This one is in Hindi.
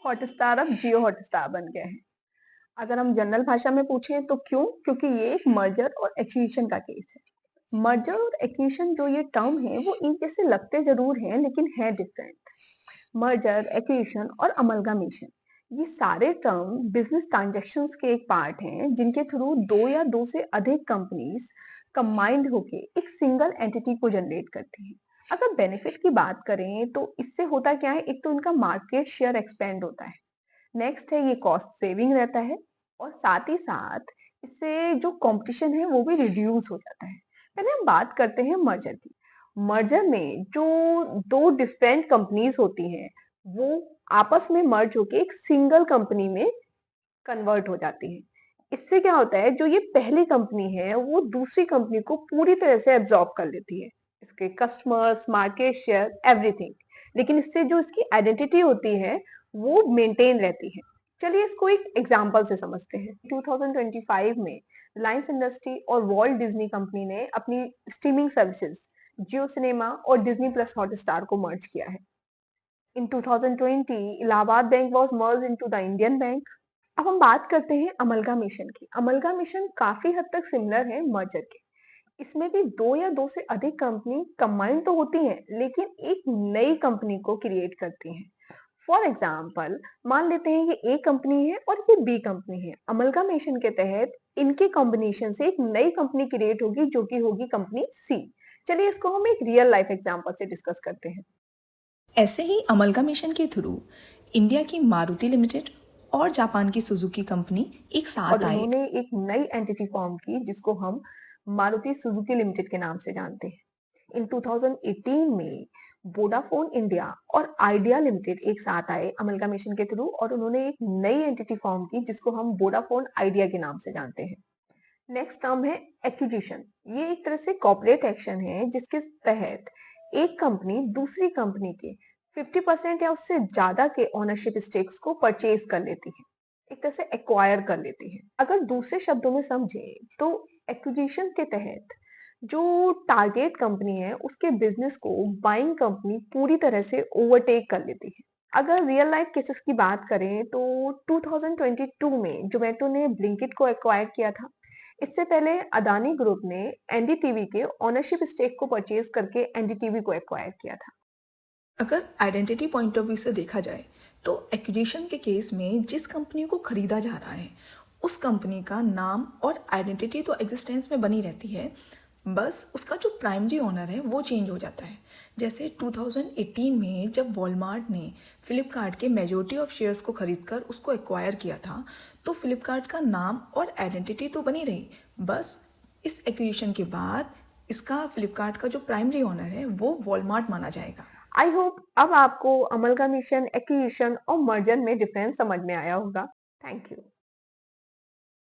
हॉटस्टार अब जियो हॉटस्टार बन गया है। अगर हम जनरल भाषा में पूछें तो क्यों? क्योंकि ये एक मर्जर और एक्विजिशन का केस है। मर्जर और एक्विजिशन जो ये टर्म है वो एक जैसे लगते जरूर हैं लेकिन है डिफरेंट। मर्जर, एक्विजिशन और अमलगामेशन ये सारे टर्म बिजनेस ट्रांजैक्शंस के एक पार्ट हैं जिनके थ्रू दो या दो से अधिक कंपनीज कंबाइंड होके एक सिंगल एंटिटी को जनरेट करती हैं। अगर बेनिफिट की बात करें तो इससे होता क्या है, एक तो इनका मार्केट शेयर एक्सपेंड होता है। नेक्स्ट है ये कॉस्ट सेविंग रहता है और साथ ही साथ इससे जो कंपटीशन है वो भी रिड्यूस हो जाता है। पहले हम बात करते हैं मर्जर की। मर्जर में जो दो डिफरेंट कंपनीज होती हैं वो आपस में मर्ज होके एक सिंगल कंपनी में कन्वर्ट हो जाती है। इससे क्या होता है, जो ये पहली कंपनी है वो दूसरी कंपनी को पूरी तरह से एब्जॉर्ब कर लेती है, इसके कस्टमर्स, मार्केट शेयर, एवरीथिंग। लेकिन इससे जो इसकी आइडेंटिटी होती है वो मेंटेन रहती है। चलिए इसको एक एग्जांपल से समझते हैं। 2025 में रिलायंस इंडस्ट्री और वॉल्ट डिज्नी कंपनी ने अपनी स्ट्रीमिंग सर्विसेज जियो सिनेमा और डिज्नी प्लस हॉटस्टार को मर्ज किया है। इन 2020 Allahabad bank was merge into the Indian bank. अब हम बात करते हैं अमलगामेशन की। अमलगामेशन काफी हद तक सिमिलर है मर्जर के। इसमें भी दो या दो से अधिक कंपनी कंबाइन तो होती हैं लेकिन एक नई कंपनी को क्रिएट करती हैं। फॉर एग्जाम्पल मान लेते हैं ये ए कंपनी है और ये बी कंपनी है। अमलगामेशन के तहत इनके कॉम्बिनेशन से एक नई कंपनी क्रिएट होगी जो कि होगी कंपनी सी। चलिए इसको हम एक रियल लाइफ एग्जाम्पल से डिस्कस करते हैं। ऐसे ही अमलगामेशन के थ्रू इंडिया की मारुति लिमिटेड और जापान की सुजुकी कंपनी एक साथ और आए। उन्होंने एक नई एंटिटी फॉर्म की जिसको हम मारुति सुजुकी लिमिटेड के नाम से जानते हैं। इन 2018 में वोडाफोन इंडिया और आइडिया लिमिटेड एक साथ आए अमलगामेशन के थ्रू और उन्होंने एक नई एंटिटी फॉर्म की जिसको हम वोडाफोन आइडिया के नाम से जानते हैं। नेक्स्ट टर्म है एक्विजिशन। ये एक तरह से कॉर्पोरेट एक्शन है जिसके तहत एक कंपनी दूसरी कंपनी के 50% या उससे ज्यादा के ओनरशिप स्टेक्स को परचेज कर लेती है, एक तरह से एक्वायर कर लेती है। अगर दूसरे शब्दों में समझे तो एक्विजिशन के तहत जो टारगेट कंपनी है उसके बिजनेस को बाइंग कंपनी पूरी तरह से ओवरटेक कर लेती है। अगर रियल लाइफ केसेस की बात करें तो 2022 में जोमेटो ने ब्लिंकिट को एक्वायर किया था। इससे पहले अदानी ग्रुप ने एनडीटीवी के ओनरशिप स्टेक को परचेज करके एनडीटीवी को एक्वायर किया था। अगर आइडेंटिटी पॉइंट ऑफ व्यू से देखा जाए तो एक्विजिशन के केस में जिस कंपनी को खरीदा जा रहा है उस कंपनी का नाम और आइडेंटिटी तो एग्जिस्टेंस में बनी रहती है, बस उसका जो प्राइमरी ओनर है वो चेंज हो जाता है। जैसे 2018 में जब वॉलमार्ट ने फ्लिपकार्ट के मेजॉरिटी ऑफ शेयर्स को खरीदकर उसको एक्वायर किया था तो फ्लिपकार्ट का नाम और आइडेंटिटी तो बनी रही, बस इस एक्विजिशन के बाद इसका फ्लिपकार्ट का जो प्राइमरी ओनर है वो वॉलमार्ट माना जाएगा। आई होप अब आपको अमलगामेशन, एक्विजिशन और मर्जर में डिफरेंस समझ में आया होगा। Thank you.